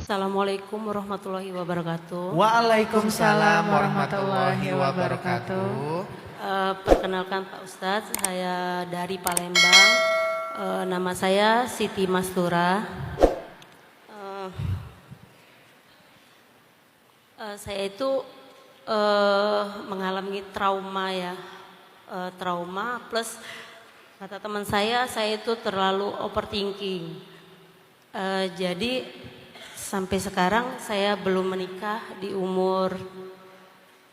Assalamualaikum warahmatullahi wabarakatuh. Waalaikumsalam warahmatullahi wabarakatuh. Perkenalkan Pak Ustadz, saya dari Palembang. Nama saya Siti Mastura. Saya itu mengalami trauma ya, trauma plus kata teman saya itu terlalu overthinking. Jadi sampai sekarang saya belum menikah di umur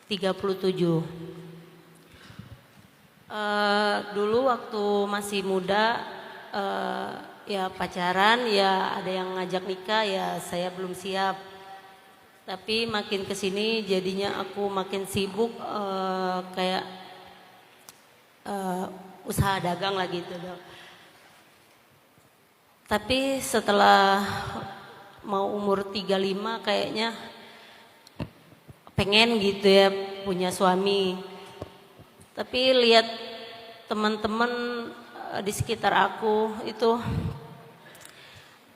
37. Dulu waktu masih muda ya pacaran, ya ada yang ngajak nikah, ya saya belum siap. Tapi makin kesini jadinya aku makin sibuk kayak usaha dagang lah gitu dong. Tapi setelah mau umur 35 kayaknya pengen gitu ya punya suami. Tapi lihat teman-teman di sekitar aku itu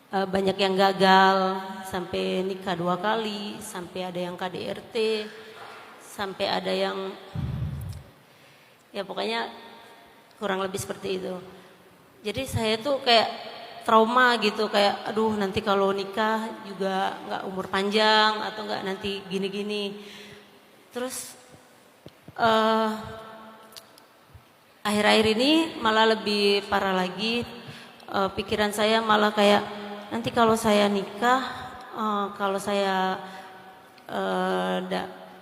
banyak yang gagal, sampai nikah 2 kali, sampai ada yang KDRT, sampai ada yang ya pokoknya kurang lebih seperti itu. Jadi saya tuh kayak trauma gitu, kayak aduh nanti kalau nikah juga nggak umur panjang atau nggak nanti gini-gini. Terus akhir-akhir ini malah lebih parah lagi, pikiran saya malah kayak nanti kalau saya nikah, kalau saya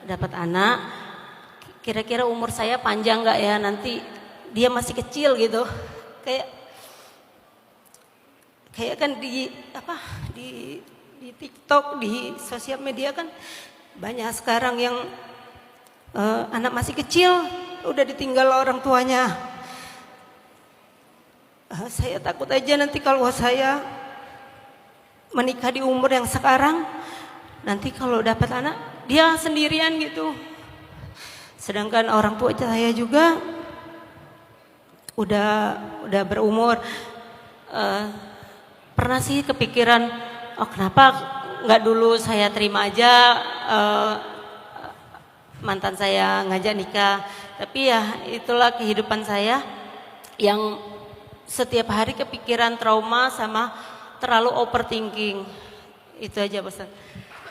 dapat anak, kira-kira umur saya panjang nggak ya, nanti dia masih kecil gitu. Kayak kan di TikTok, di sosial media kan banyak sekarang yang anak masih kecil udah ditinggal orang tuanya. Saya takut aja nanti kalau saya menikah di umur yang sekarang, nanti kalau dapat anak dia sendirian gitu. Sedangkan orang tua saya juga udah berumur. Pernah sih kepikiran, oh kenapa nggak dulu saya terima aja mantan saya ngajak nikah. Tapi ya itulah kehidupan saya yang setiap hari kepikiran trauma sama terlalu overthinking. Itu aja Ustaz.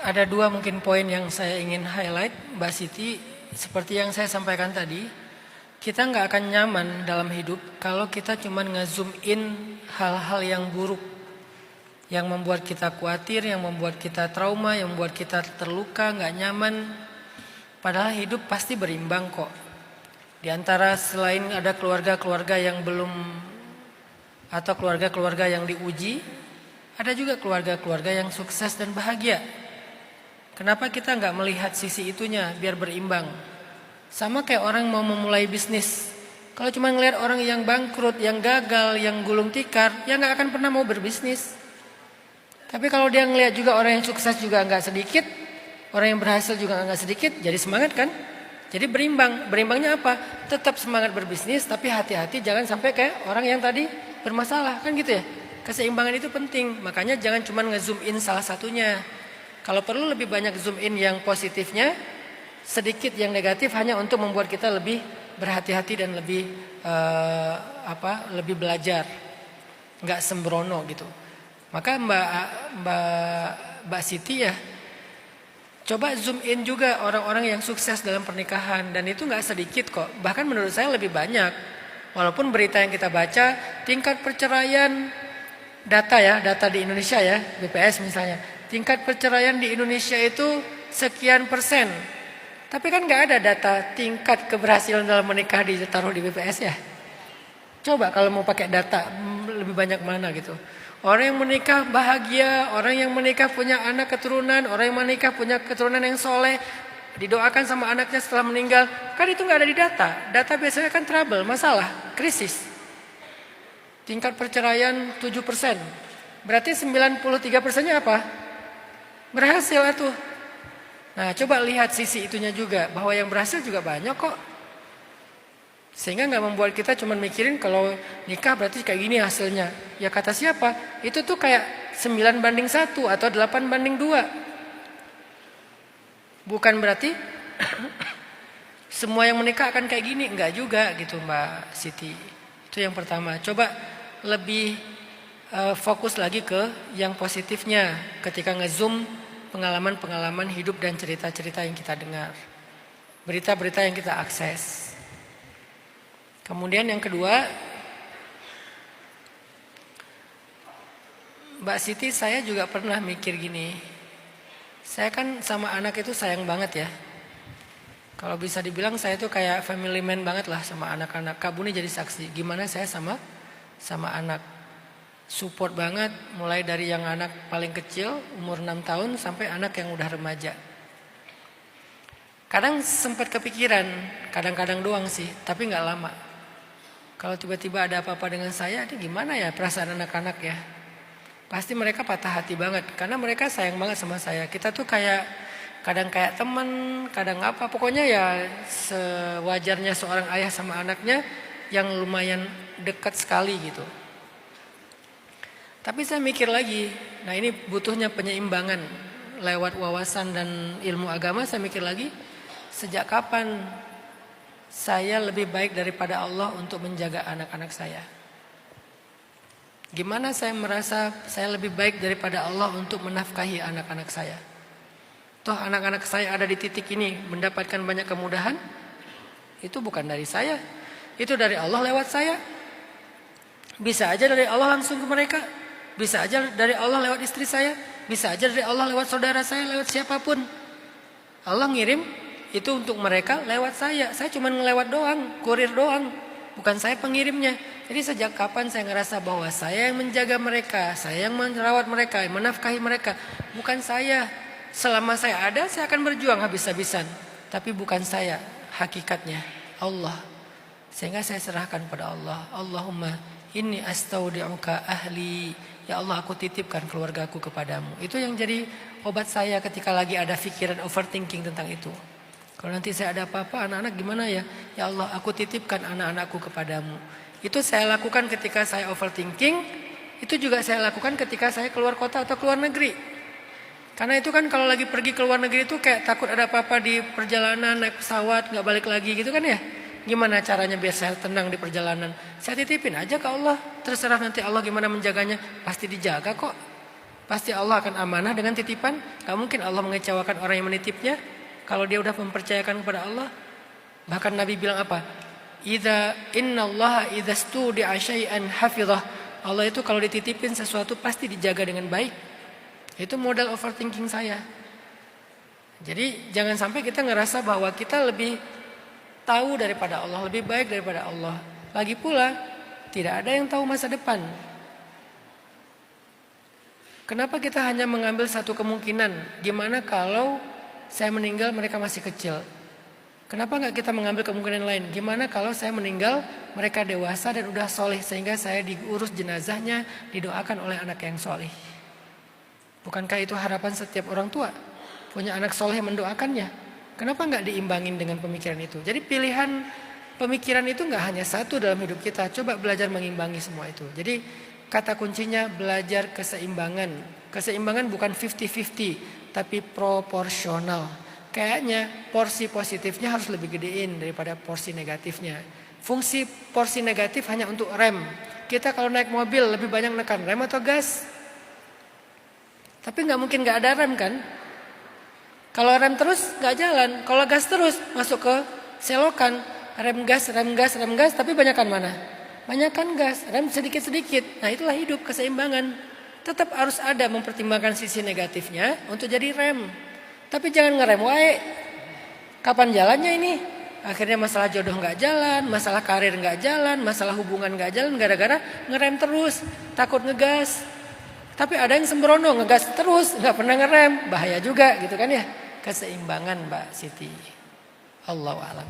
Ada 2 mungkin poin yang saya ingin highlight, Mbak Siti. Seperti yang saya sampaikan tadi, kita nggak akan nyaman dalam hidup kalau kita cuma nge-zoom in hal-hal yang buruk, yang membuat kita khawatir, yang membuat kita trauma, yang membuat kita terluka, nggak nyaman. Padahal hidup pasti berimbang kok. Di antara selain ada keluarga-keluarga yang belum atau keluarga-keluarga yang diuji, ada juga keluarga-keluarga yang sukses dan bahagia. Kenapa kita nggak melihat sisi itunya biar berimbang? Sama kayak orang mau memulai bisnis. Kalau cuma ngelihat orang yang bangkrut, yang gagal, yang gulung tikar, ya nggak akan pernah mau berbisnis. Tapi kalau dia ngelihat juga orang yang sukses juga nggak sedikit, orang yang berhasil juga nggak sedikit, jadi semangat kan? Jadi berimbang. Berimbangnya apa? Tetap semangat berbisnis, tapi hati-hati jangan sampai kayak orang yang tadi bermasalah, kan gitu ya? Keseimbangan itu penting. Makanya jangan cuma nge-zoom in salah satunya. Kalau perlu lebih banyak zoom in yang positifnya, sedikit yang negatif, hanya untuk membuat kita lebih berhati-hati dan lebih lebih belajar, nggak sembrono gitu. Maka Mbak Siti ya, coba zoom in juga orang-orang yang sukses dalam pernikahan, dan itu nggak sedikit kok. Bahkan menurut saya lebih banyak. Walaupun berita yang kita baca, tingkat perceraian, data di Indonesia ya, BPS misalnya, tingkat perceraian di Indonesia itu sekian persen. Tapi kan nggak ada data tingkat keberhasilan dalam menikah ditaruh di BPS ya. Coba kalau mau pakai data lebih banyak mana gitu. Orang yang menikah bahagia, orang yang menikah punya anak keturunan, orang yang menikah punya keturunan yang soleh, didoakan sama anaknya setelah meninggal, kan itu nggak ada di data. Data biasanya kan trouble, masalah, krisis. Tingkat perceraian 7%, berarti 93%-nya apa? Berhasil atuh. Nah, coba lihat sisi itunya juga, bahwa yang berhasil juga banyak kok. Sehingga nggak membuat kita cuma mikirin kalau nikah berarti kayak gini hasilnya. Ya kata siapa? Itu tuh kayak 9:1 atau 8:2. Bukan berarti semua yang menikah akan kayak gini, enggak juga gitu Mbak Siti. Itu yang pertama. Coba lebih fokus lagi ke yang positifnya ketika ngezoom pengalaman-pengalaman hidup dan cerita-cerita yang kita dengar. Berita-berita yang kita akses. Kemudian yang kedua, Mbak Siti, saya juga pernah mikir gini. Saya kan sama anak itu sayang banget ya. Kalau bisa dibilang saya tuh kayak family man banget lah sama anak-anak. Kak Buni jadi saksi gimana saya sama anak. Support banget mulai dari yang anak paling kecil umur 6 tahun sampai anak yang udah remaja. Kadang sempat kepikiran, kadang-kadang doang sih, tapi gak lama. Kalau tiba-tiba ada apa-apa dengan saya, ini gimana ya perasaan anak-anak ya. Pasti mereka patah hati banget karena mereka sayang banget sama saya. Kita tuh kayak kadang kayak teman, kadang apa. Pokoknya ya sewajarnya seorang ayah sama anaknya yang lumayan dekat sekali gitu. Tapi saya mikir lagi, nah ini butuhnya penyeimbangan lewat wawasan dan ilmu agama. Saya mikir lagi, sejak kapan saya lebih baik daripada Allah untuk menjaga anak-anak saya? Gimana saya merasa saya lebih baik daripada Allah untuk menafkahi anak-anak saya? Toh anak-anak saya ada di titik ini mendapatkan banyak kemudahan, itu bukan dari saya, itu dari Allah lewat saya. Bisa aja dari Allah langsung ke mereka, bisa aja dari Allah lewat istri saya, bisa aja dari Allah lewat saudara saya, lewat siapapun. Allah ngirim itu untuk mereka lewat saya. Saya cuma ngelewat doang, kurir doang, bukan saya pengirimnya. Jadi sejak kapan saya ngerasa bahwa saya yang menjaga mereka, saya yang merawat mereka, yang menafkahi mereka, bukan saya. Selama saya ada, saya akan berjuang habis-habisan. Tapi bukan saya, hakikatnya Allah. Sehingga saya serahkan pada Allah. Allahumma inni astaudi'uka ahli. Ya Allah, aku titipkan keluargaku kepadamu. Itu yang jadi obat saya ketika lagi ada pikiran overthinking tentang itu. Kalau nanti saya ada apa-apa, anak-anak gimana ya? Ya Allah, aku titipkan anak-anakku kepadamu. Itu saya lakukan ketika saya overthinking. Itu juga saya lakukan ketika saya keluar kota atau keluar negeri. Karena itu kan kalau lagi pergi ke luar negeri itu kayak takut ada apa-apa di perjalanan, naik pesawat, gak balik lagi gitu kan ya. Gimana caranya biar saya tenang di perjalanan? Saya titipin aja ke Allah. Terserah nanti Allah gimana menjaganya. Pasti dijaga kok. Pasti Allah akan amanah dengan titipan. Gak mungkin Allah mengecewakan orang yang menitipnya. Kalau dia udah mempercayakan kepada Allah. Bahkan Nabi bilang apa? Innallaha idza studi'a syai'an hafizah. Allah itu kalau dititipin sesuatu pasti dijaga dengan baik. Itu modal overthinking saya. Jadi jangan sampai kita ngerasa bahwa kita lebih tahu daripada Allah, lebih baik daripada Allah. Lagi pula tidak ada yang tahu masa depan. Kenapa kita hanya mengambil satu kemungkinan? Gimana kalau saya meninggal mereka masih kecil? Kenapa nggak kita mengambil kemungkinan lain? Gimana kalau saya meninggal mereka dewasa dan udah soleh sehingga saya diurus jenazahnya, didoakan oleh anak yang soleh? Bukankah itu harapan setiap orang tua? Punya anak soleh mendoakannya. Kenapa nggak diimbangin dengan pemikiran itu? Jadi pilihan pemikiran itu nggak hanya satu dalam hidup kita. Coba belajar mengimbangi semua itu. Jadi kata kuncinya belajar keseimbangan. Keseimbangan bukan 50-50, tapi proporsional. Kayaknya porsi positifnya harus lebih gedein daripada porsi negatifnya. Fungsi porsi negatif hanya untuk rem. Kita kalau naik mobil lebih banyak nekan rem atau gas? Tapi nggak mungkin nggak ada rem kan? Kalau rem terus nggak jalan. Kalau gas terus masuk ke selokan. Rem gas, tapi banyakan mana? Banyakan gas, rem sedikit-sedikit. Nah itulah hidup, keseimbangan. Tetap harus ada mempertimbangkan sisi negatifnya untuk jadi rem. Tapi jangan ngerem wae. Kapan jalannya ini? Akhirnya masalah jodoh nggak jalan, masalah karir nggak jalan, masalah hubungan nggak jalan gara-gara ngerem terus, takut ngegas. Tapi ada yang sembrono ngegas terus, nggak pernah ngerem, bahaya juga gitu kan ya. Keseimbangan Mbak Siti. Allahu a'lam.